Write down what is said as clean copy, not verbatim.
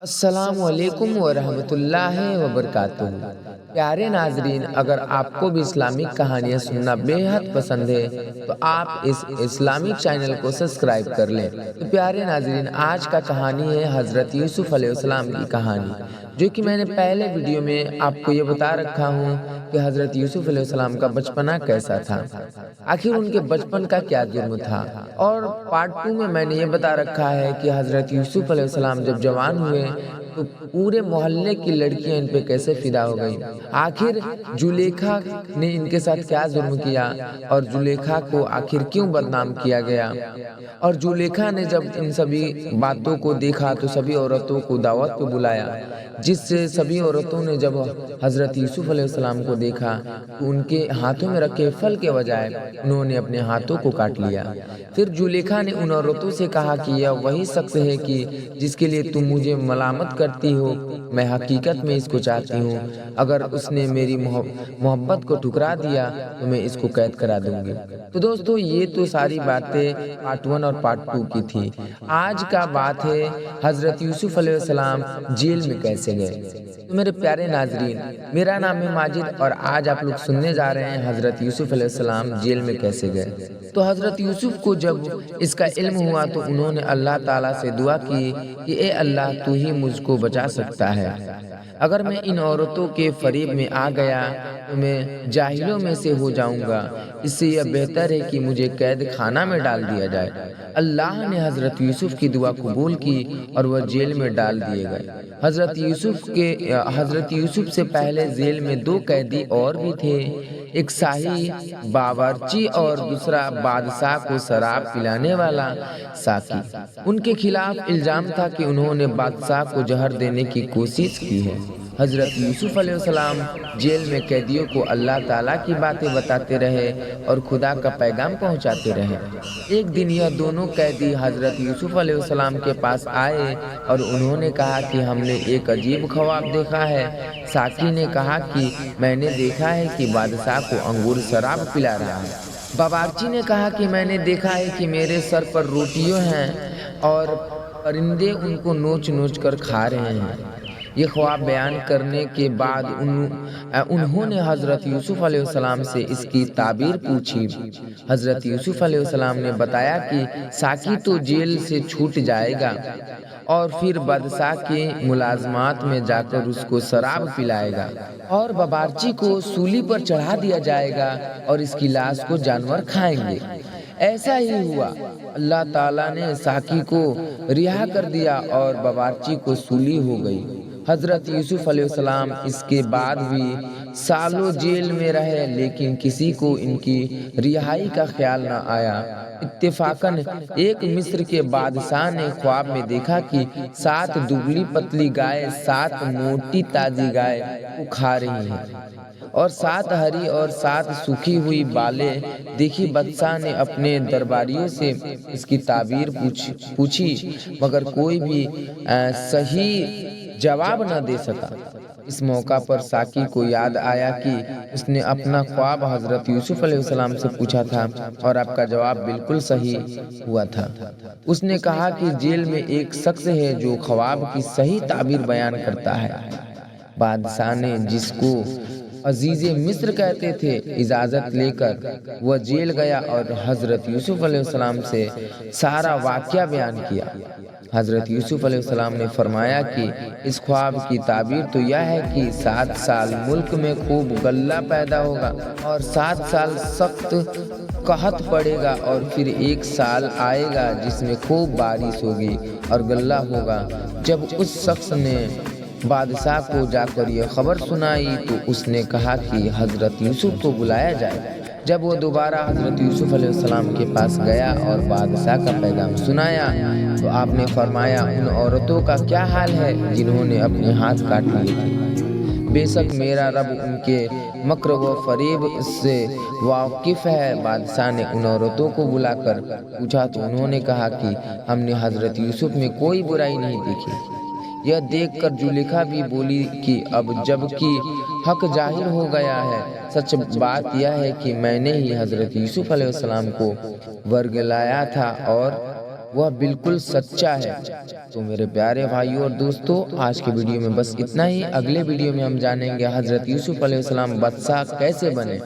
السلام علیکم ورحمۃ اللہ وبرکاتہ۔ پیارے ناظرین، اگر آپ کو بھی اسلامک کہانیاں سننا بے حد پسند ہے تو آپ اس اسلامک چینل کو سبسکرائب کر لیں۔ تو پیارے ناظرین، آج کا کہانی ہے حضرت یوسف علیہ السلام کی کہانی، جو کہ میں نے پہلے ویڈیو میں آپ کو یہ بتا رکھا ہوں کہ حضرت یوسف علیہ السلام کا بچپنا کیسا تھا، آخر ان کے بچپن کا کیا جرم تھا۔ اور پارٹ 2 میں میں نے یہ بتا رکھا ہے کہ حضرت یوسف علیہ السلام جب جوان ہوئے تو پورے محلے کی لڑکیاں ان پہ کیسے فدا ہو گئیں، آخر زلیخا نے ان کے ساتھ کیا ظلم کیا اور زلیخا کو آخر کیوں بدنام کیا گیا، اور زلیخا نے جب ان سبھی باتوں کو دیکھا تو سبھی عورتوں کو دعوت پہ بلایا، جس سے سبھی عورتوں نے جب حضرت یوسف علیہ السلام کو دیکھا تو ان کے ہاتھوں میں رکھے پھل کے بجائے انہوں نے اپنے ہاتھوں کو کاٹ لیا۔ پھر زلیخا نے ان عورتوں سے کہا کہ یہ وہی شخص ہے کہ جس کے لیے تم مجھے ملامت کرتی ہو، میں حقیقت میں اس کو چاہتی ہوں، اگر اس نے میری محبت کو ٹھکرا دیا تو میں اس کو قید کرا دوں گی۔ تو دوستو، یہ تو ساری باتیں پارٹ 1 اور پارٹ 2 کی تھی۔ آج کا بات ہے حضرت یوسف علیہ السلام جیل میں کیسے گئے۔ تو میرے پیارے ناظرین، میرا نام ہے ماجد اور آج آپ لوگ سننے جا رہے ہیں حضرت یوسف علیہ السلام جیل میں کیسے گئے۔ تو حضرت یوسف کو جب اس کا علم ہوا تو انہوں نے اللہ تعالیٰ سے دعا کی کہ اے اللہ، تو ہی مجھ کو بچا سکتا ہے، اگر میں ان عورتوں کے فریب میں آ گیا تو میں جاہلوں میں سے ہو جاؤں گا، اس سے یہ بہتر ہے کہ مجھے قید خانہ میں ڈال دیا جائے۔ اللہ نے حضرت یوسف کی دعا قبول کی اور وہ جیل میں ڈال دیے گئے۔ حضرت یوسف سے پہلے جیل میں 2 قیدی اور بھی تھے، ایک شاہی باورچی اور دوسرا بادشاہ کو شراب پلانے والا ساقی۔ ان کے خلاف الزام تھا کہ انہوں نے بادشاہ کو زہر دینے کی کوشش کی ہے۔ حضرت یوسف علیہ السلام جیل میں قیدیوں کو اللہ تعالیٰ کی باتیں بتاتے رہے اور خدا کا پیغام پہنچاتے رہے۔ ایک دن یہ دونوں قیدی حضرت یوسف علیہ السلام کے پاس آئے اور انہوں نے کہا کہ ہم نے ایک عجیب خواب دیکھا ہے۔ ساقی نے کہا کہ میں نے دیکھا ہے کہ بادشاہ کو انگور شراب پلا رہا ہے۔ باورچی نے کہا کہ میں نے دیکھا ہے کہ میرے سر پر روٹیاں ہیں اور پرندے ان کو نوچ نوچ کر کھا رہے ہیں۔ یہ خواب بیان کرنے کے بعد انہوں نے حضرت یوسف علیہ السلام سے اس کی تعبیر پوچھی۔ حضرت یوسف علیہ السلام نے بتایا کہ ساقی تو جیل سے چھوٹ جائے گا اور پھر بادشاہ کے ملازمات میں جا کر اس کو شراب پلائے گا، اور باورچی کو سولی پر چڑھا دیا جائے گا اور اس کی لاش کو جانور کھائیں گے۔ ایسا ہی ہوا، اللہ تعالیٰ نے ساقی کو رہا کر دیا اور باورچی کو سولی ہو گئی۔ حضرت یوسف علیہ السلام اس کے بعد بھی سالوں جیل میں رہے، لیکن کسی کو ان کی رہائی کا خیال نہ آیا۔ اتفاقاً ایک مصر کے بادشاہ نے خواب میں دیکھا کہ 7 دبلی پتلی گائے 7 موٹی تازی گائے کو کھا رہی ہیں، اور 7 ہری اور 7 سوکھی ہوئی بالیں دیکھی۔ بادشاہ نے اپنے درباریوں سے اس کی تعبیر پوچھی، مگر کوئی بھی صحیح جواب نہ دے سکا۔ اس موقع پر ساقی کو یاد آیا کہ اس نے اپنا خواب حضرت یوسف علیہ السلام سے پوچھا تھا اور آپ کا جواب بالکل صحیح ہوا تھا۔ اس نے کہا کہ جیل میں ایک شخص ہے جو خواب کی صحیح تعبیر بیان کرتا ہے۔ بادشاہ نے، جس کو عزیز مصر کہتے تھے، اجازت لے کر وہ جیل گیا اور حضرت یوسف علیہ السلام سے سارا واقعہ بیان کیا۔ حضرت یوسف علیہ السلام نے فرمایا کہ اس خواب کی تعبیر تو یہ ہے کہ 7 سال ملک میں خوب غلہ پیدا ہوگا اور 7 سال سخت قحط پڑے گا، اور پھر 1 سال آئے گا جس میں خوب بارش ہوگی اور غلہ ہوگا۔ جب اس شخص نے بادشاہ کو جا کر یہ خبر سنائی تو اس نے کہا کہ حضرت یوسف کو بلایا جائے۔ جب وہ دوبارہ حضرت یوسف علیہ السلام کے پاس گیا اور بادشاہ کا پیغام سنایا تو آپ نے فرمایا، ان عورتوں کا کیا حال ہے جنہوں نے اپنے ہاتھ کاٹ لیے تھے؟ بے شک میرا رب ان کے مکر و فریب سے واقف ہے۔ بادشاہ نے ان عورتوں کو بلا کر پوچھا تو انہوں نے کہا کہ ہم نے حضرت یوسف میں کوئی برائی نہیں دیکھی۔ یہ دیکھ کر زلیخا بھی بولی کہ اب جب کہ حق ظاہر ہو گیا ہے، سچ بات یہ ہے کہ میں نے ہی حضرت یوسف علیہ السلام کو ورگلایا تھا اور وہ بالکل سچا ہے۔ تو میرے پیارے بھائیوں اور دوستوں، آج کی ویڈیو میں بس اتنا ہی۔ اگلے ویڈیو میں ہم جانیں گے حضرت یوسف علیہ السلام بادشاہ کیسے بنے۔